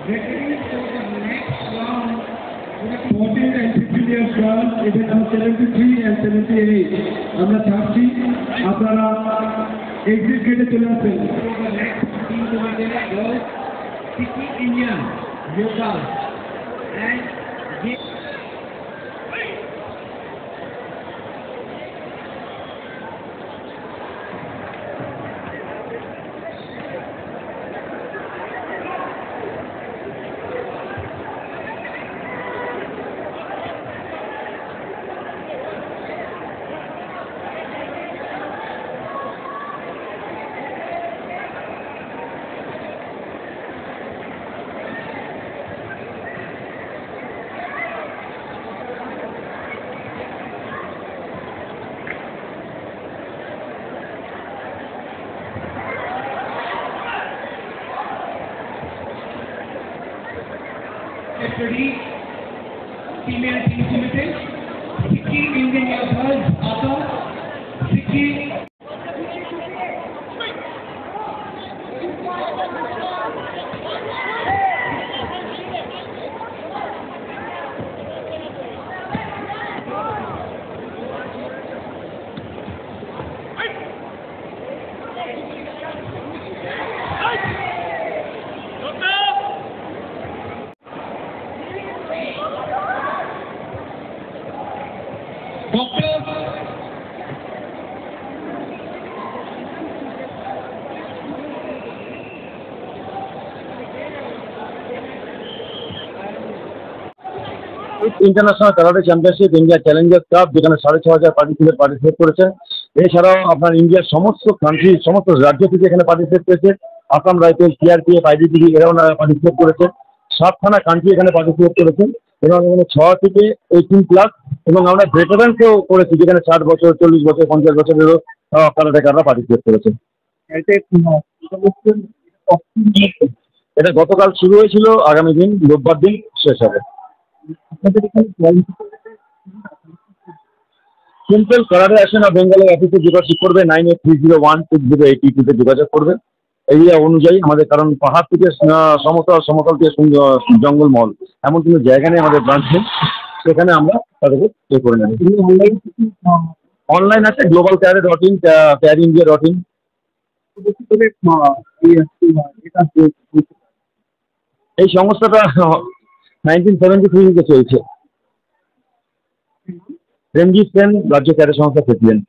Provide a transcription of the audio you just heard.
Referees for the next round, 14 and 15 years girls, even now 73 and 78. আমরা ছাড়ছি, আপনারা exit gate চলে আসবেন। For the next team to be there, girls, City Indian, yoga, and ready, female team limited, 16 Indian years girls, Ata, 16. International karate championship India Challengers cup, যেখানে 6,500 participate করেছে। এছাড়াও আপনার ইন্ডিয়ার সমস্ত কান্ট্রি, সমস্ত রাজ্য থেকে এখানে পার্টিসিপেট করেছে। আসাম রাইফেল, সিআরপিএফ, আইটিবিপি এরাও পার্টিসিপেট করেছে। 7খানা কান্ট্রি এখানে পার্টিসিপেট করেছে এবং এখানে 6 থেকে 18+, এবং আমরা ভেটারানকেও করেছি, যেখানে 60 বছর, 40 বছর, 50 বছরেরও কারাটেকাররা পার্টিসিপেট করেছে। এটা গতকাল শুরু হয়েছিল, আগামী দিন রোববার দিন শেষ হবে। সিম্পল কারাটে অ্যাসোসিয়েশন অফ বেঙ্গলের অফিসে যোগাযোগ করবে, 9830160822 যোগাযোগ করবে এরিয়া অনুযায়ী আমাদের, কারণ পাহাড় থেকে সমতল থেকে জঙ্গলমহল এমন কোনো জায়গা নেই আমাদের ব্রাঞ্চ নেই, সেখানে আমরা তাদেরকে পে করে নেব। অনলাইন আছে globalcarate.in, careindia.in। এই সংস্থাটা 1973 থেকে চলছে। রেঞ্জিত সেন রাজ্য ক্যাডেট সংস্থা প্রেসিডেন্ট।